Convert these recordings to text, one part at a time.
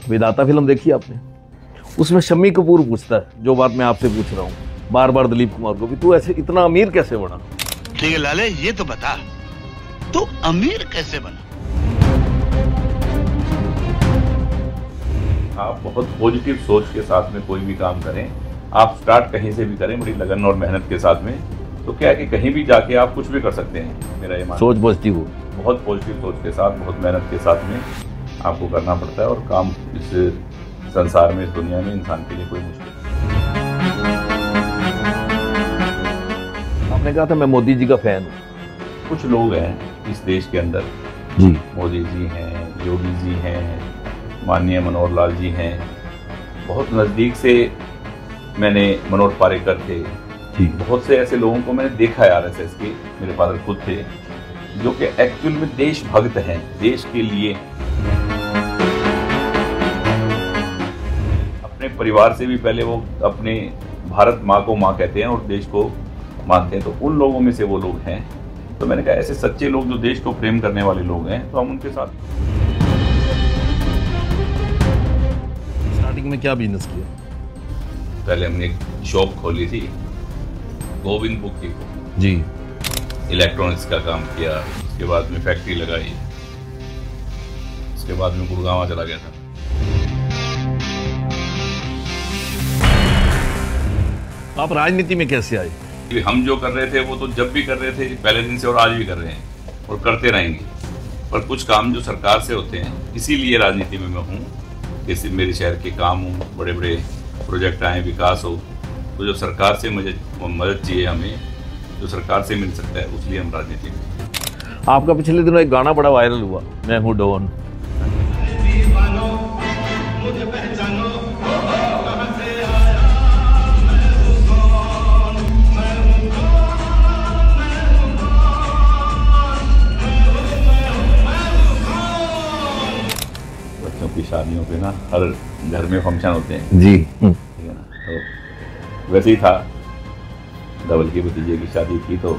विधाता फिल्म देखी आपने? उसमें शम्मी कपूर पूछता है जो बात मैं आपसे पूछ रहा हूँ बार बार दिलीप कुमार को भी, तू ऐसे इतना अमीर कैसे बना? ठीक है लाले, ये तो बता, तू अमीर कैसे बना? आप बहुत पॉजिटिव सोच के साथ में कोई भी काम करें, आप स्टार्ट कहीं से भी करें बड़ी लगन और मेहनत के साथ में, तो क्या है कि कहीं भी जाके आप कुछ भी कर सकते हैं। मेरा ये मानना, सोच पॉजिटिव हो, बहुत पॉजिटिव सोच के साथ, बहुत मेहनत के साथ में आपको करना पड़ता है और काम इस संसार में, इस दुनिया में इंसान के लिए कोई मुश्किल नहीं। आपने कहा था मैं मोदी जी का फैन हूँ। कुछ लोग हैं इस देश के अंदर जी, मोदी जी हैं, योगी जी हैं, माननीय मनोहर लाल जी हैं, बहुत नज़दीक से मैंने मनोहर पारिकर थे, बहुत से ऐसे लोगों को मैंने देखा है आरएसएस के, मेरे फादर खुद थे, जो कि एक्चुअल में देशभक्त हैं, देश के लिए। अपने परिवार से भी पहले वो अपने भारत माँ को माँ कहते हैं और देश को मानते हैं, तो उन लोगों में से वो लोग हैं। तो मैंने कहा ऐसे सच्चे लोग जो देश को प्रेम करने वाले लोग हैं, तो हम उनके साथ। स्टार्टिंग में क्या बिजनेस किया? पहले हमने एक शॉप खोली थी गोविंद बुक की जी, इलेक्ट्रॉनिक्स का काम किया, उसके बाद में फैक्ट्री लगाई, उसके बाद में गुड़गांव चला गया था। आप राजनीति में कैसे आए? हम जो कर रहे थे वो तो जब भी कर रहे थे पहले दिन से और आज भी कर रहे हैं और करते रहेंगे, पर कुछ काम जो सरकार से होते हैं, इसीलिए राजनीति में मैं हूँ। जैसे मेरे शहर के काम हो, बड़े बड़े प्रोजेक्ट आए, विकास हो, तो जो सरकार से मुझे मदद चाहिए, हमें जो सरकार से मिल सकता है, उसलिए हम राजनीति में। आपका पिछले दिनों एक गाना बड़ा वायरल हुआ, मैं हूँ डॉन। बच्चों की शादियों पे ना हर घर में फंक्शन होते हैं जी, ठीक है ना, तो वैसे ही था, डबल की भतीजे की शादी थी। तो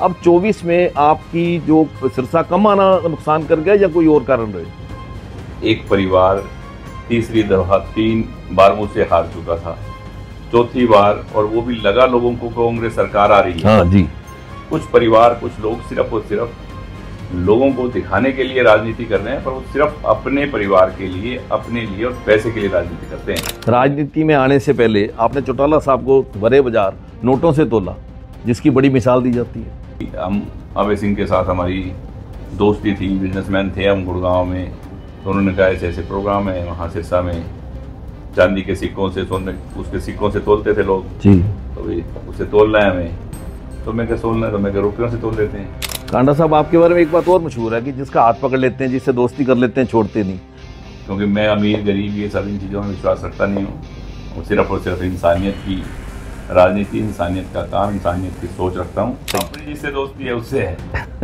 अब 24 में आपकी जो सिरसा कम आना नुकसान कर गया या कोई और कारण रहे? एक परिवार तीसरी दफा 3 बार मुझसे हार चुका था, चौथी बार, और वो भी लगा लोगों को कांग्रेस सरकार आ रही है। हाँ जी, कुछ परिवार, कुछ लोग सिर्फ और सिर्फ लोगों को दिखाने के लिए राजनीति कर रहे हैं, पर वो सिर्फ अपने परिवार के लिए, अपने लिए और पैसे के लिए राजनीति करते हैं। राजनीति में आने से पहले आपने चौटाला साहब को बड़े बाजार नोटों से तोला, जिसकी बड़ी मिसाल दी जाती है। हम अभय सिंह के साथ हमारी दोस्ती थी, बिजनेसमैन थे हम गुड़गांव में, तो उन्होंने कहा ऐसे ऐसे प्रोग्राम है वहाँ सिरसा में, चांदी के सिक्कों से, सोने उसके सिक्कों से तोलते थे लोग जी, तो भाई उसे तोलना है हमें, तो मैं क्या तोलना है, तो मैं क्या रुपयों से तोल देते हैं। कांडा साहब, आपके बारे में एक बात और मशहूर है कि जिसका हाथ पकड़ लेते हैं, जिससे दोस्ती कर लेते हैं, छोड़ते नहीं। क्योंकि मैं अमीर गरीब ये सब इन चीज़ों में विश्वास रखता नहीं हूँ, और सिर्फ इंसानियत की राजनीति, इंसानियत का काम, इंसानियत की सोच रखता हूँ। अपनी जिससे दोस्ती है उससे है,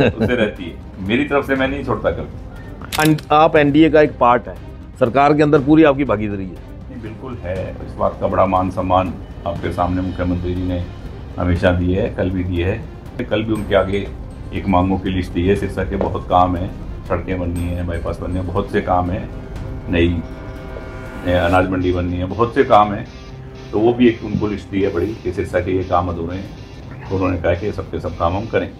उससे रहती है, मेरी तरफ से मैं नहीं छोड़ता कभी। आप एनडीए का एक पार्ट है, सरकार के अंदर पूरी आपकी भागीदारी है? नहीं, बिल्कुल है। इस बात का बड़ा मान सम्मान आपके सामने मुख्यमंत्री जी ने हमेशा दिए है, कल भी दिए है। कल भी उनके आगे एक मांगों की लिस्ट दी है। सिरसा के बहुत काम है, सड़कें बननी है, बाईपास बननी है, बहुत से काम है, नई अनाज मंडी बननी है, बहुत से काम है। तो वो भी एक उनको लिस्ट दी है बड़ी कि सिरसा के ये काम अधूरे हैं, तो उन्होंने कहा कि सबके सब काम हम करें।